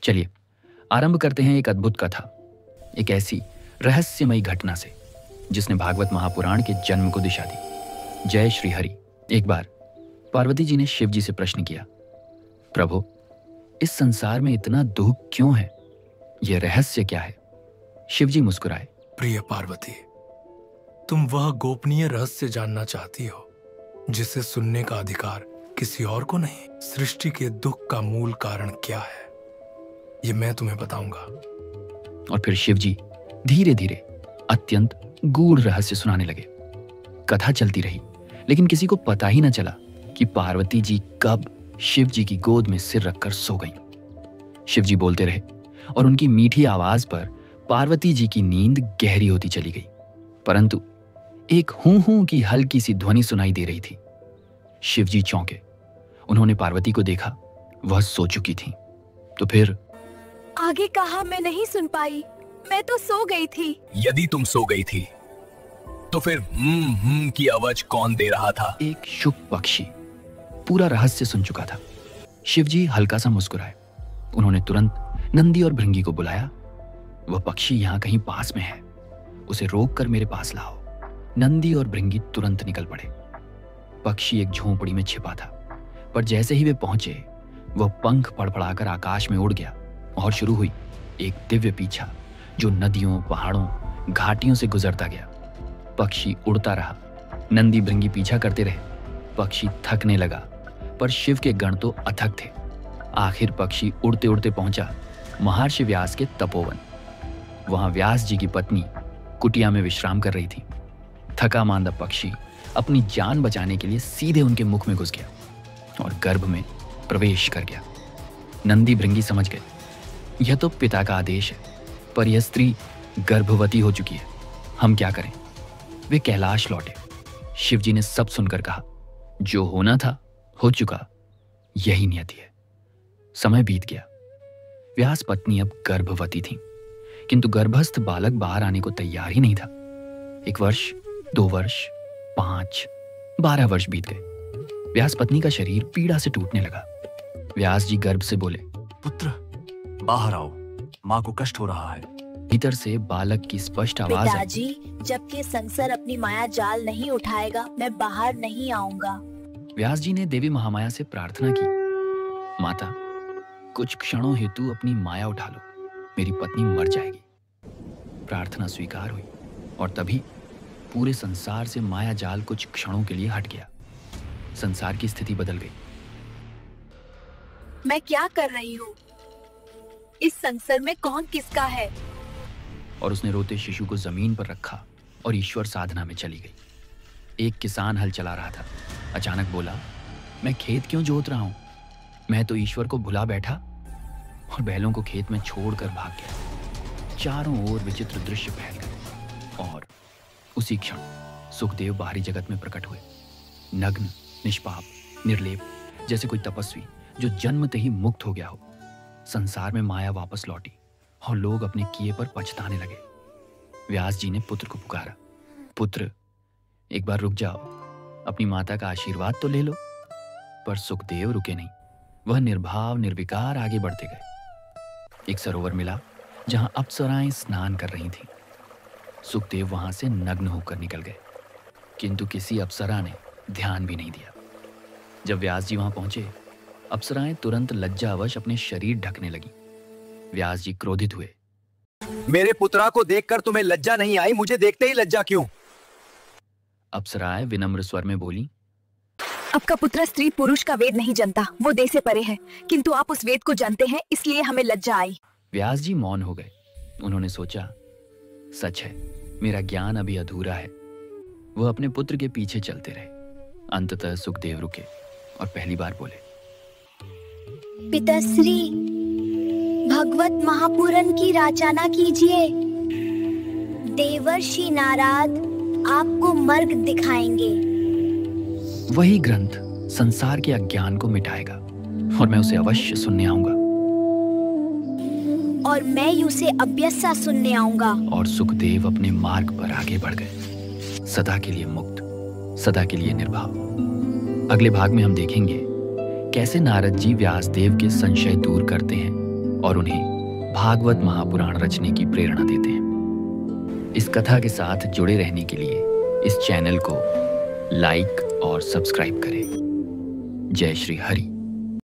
चलिए आरंभ करते हैं एक अद्भुत कथा, एक ऐसी रहस्यमयी घटना से जिसने भागवत महापुराण के जन्म को दिशा दी। जय श्री हरि। एक बार पार्वती जी ने शिव जी से प्रश्न किया, प्रभु इस संसार में इतना दुख क्यों है? यह रहस्य क्या है? शिव जी मुस्कुराए, प्रिय पार्वती, तुम वह गोपनीय रहस्य जानना चाहती हो जिसे सुनने का अधिकार किसी और को नहीं। सृष्टि के दुख का मूल कारण क्या है, ये मैं तुम्हें बताऊंगा। और फिर शिव जी धीरे धीरे अत्यंत गूढ़ रहस्य सुनाने लगे। कथा चलती रही, लेकिन किसी को पता ही न चला कि पार्वती जी कब शिव जी की गोद में सिर रखकर सो गईं। शिव जी बोलते रहे और उनकी मीठी आवाज पर पार्वती जी की नींद गहरी होती चली गई, परंतु एक हूं हूं की हल्की सी ध्वनि सुनाई दे रही थी। शिव जी चौंके। उन्होंने पार्वती को देखा, वह सो चुकी थी। तो फिर आगे कहा मैं नहीं सुन पाई, मैं तो सो गई थी। यदि तुम सो गई थी तो फिर की आवाज कौन दे रहा था? एक शुक पक्षी पूरा रहस्य सुन चुका था। शिव जी हल्का सा मुस्कुराए। उन्होंने तुरंत नंदी और भृंगी को बुलाया। वह पक्षी यहां कहीं पास में है, उसे रोककर मेरे पास लाओ। नंदी और भृंगी तुरंत निकल पड़े। पक्षी एक झोंपड़ी में छिपा था, पर जैसे ही वे पहुंचे वह पंख फड़फड़ाकर आकाश में उड़ गया और शुरू हुई एक दिव्य पीछा जो नदियों, पहाड़ों, घाटियों से गुजरता गया। पक्षी उड़ता रहा, नंदी भृंगी पीछा करते रहे। पक्षी थकने लगा, पर शिव के गण तो अथक थे। आखिर पक्षी उड़ते उड़ते पहुंचा महर्षि व्यास के तपोवन। वहां व्यास जी की पत्नी कुटिया में विश्राम कर रही थी। थका मांदा पक्षी अपनी जान बचाने के लिए सीधे उनके मुख में घुस गया और गर्भ में प्रवेश कर गया। नंदी भृंगी समझ गए, यह तो पिता का आदेश है, पर यह स्त्री गर्भवती हो चुकी है, हम क्या करें? वे कैलाश लौटे। शिव जी ने सब सुनकर कहा, जो होना था हो चुका, यही नियति है। समय बीत गया। व्यास पत्नी अब गर्भवती थी, किंतु गर्भस्थ बालक बाहर आने को तैयार ही नहीं था। 1 वर्ष, 2 वर्ष, 5, 12 वर्ष बीत गए। व्यास पत्नी का शरीर पीड़ा से टूटने लगा। व्यास जी गर्भ से बोले, पुत्र बाहर आओ, माँ को कष्ट हो रहा है। भीतर से बालक की स्पष्ट आवाज आई, पिताजी, जब के संसार अपनी माया जाल नहीं उठाएगा, मैं बाहर नहीं आऊंगा। व्यास जी ने देवी महामाया से प्रार्थना की, माता कुछ क्षणों हेतु अपनी माया उठा लो, मेरी पत्नी मर जाएगी। प्रार्थना स्वीकार हुई और तभी पूरे संसार से माया जाल कुछ क्षणों के लिए हट गया। संसार की स्थिति बदल गई। मैं क्या कर रही हूँ? इस संसार में कौन किसका है? और उसने रोते शिशु को जमीन पर रखा और ईश्वर साधना में चली गई। एक किसान हल चला रहा था, अचानक बोला, मैं खेत क्यों जोत रहा हूं? मैं तो ईश्वर को भुला बैठा। और बैलों को खेत में छोड़कर भाग गया। चारों ओर विचित्र दृश्य फैल गए और उसी क्षण सुखदेव बाहरी जगत में प्रकट हुए, नग्न, निष्पाप, निर्लेप, जैसे कोई तपस्वी जो जन्मते ही मुक्त हो गया हो। संसार में माया वापस लौटी और लोग अपने किए पर पछताने लगे। व्यास जी ने पुत्र को पुकारा, पुत्र एक बार रुक जाओ, अपनी माता का आशीर्वाद तो ले लो। पर सुखदेव रुके नहीं, वह निर्भाव निर्विकार आगे बढ़ते गए। एक सरोवर मिला जहां अप्सराएं स्नान कर रही थीं। सुखदेव वहां से नग्न होकर निकल गए, किंतु किसी अप्सरा ने ध्यान भी नहीं दिया। जब व्यास जी वहां पहुंचे, अप्सराएं तुरंत लज्जावश अपने शरीर ढकने लगी। व्यास जी क्रोधित हुए, मेरे पुत्रा को देखकर तुम्हें लज्जा नहीं आई, मुझे देखते ही लज्जा क्यों? अप्सराएं विनम्र स्वर में बोली, आपका पुत्र स्त्री पुरुष का वेद नहीं जानता, वो देह से परे है, किंतु आप उस वेद को जानते हैं, इसलिए हमें लज्जा आई। व्यास जी मौन हो गए। उन्होंने सोचा, सच है, मेरा ज्ञान अभी अधूरा है। वह अपने पुत्र के पीछे चलते रहे। अंततः सुखदेव रुके और पहली बार बोले, पिताश्री, भगवत महापुराण की रचना कीजिए। देवर्षि नारद आपको मार्ग दिखाएंगे। वही ग्रंथ संसार के अज्ञान को मिटाएगा और मैं उसे अवश्य सुनने आऊंगा। और मैं उसे अभ्यसा सुनने आऊंगा। और सुखदेव अपने मार्ग पर आगे बढ़ गए, सदा के लिए मुक्त, सदा के लिए निर्भाव। अगले भाग में हम देखेंगे कैसे नारद जी व्यासदेव के संशय दूर करते हैं और उन्हें भागवत महापुराण रचने की प्रेरणा देते हैं। इस कथा के साथ जुड़े रहने के लिए इस चैनल को लाइक और सब्सक्राइब करें। जय श्री हरि।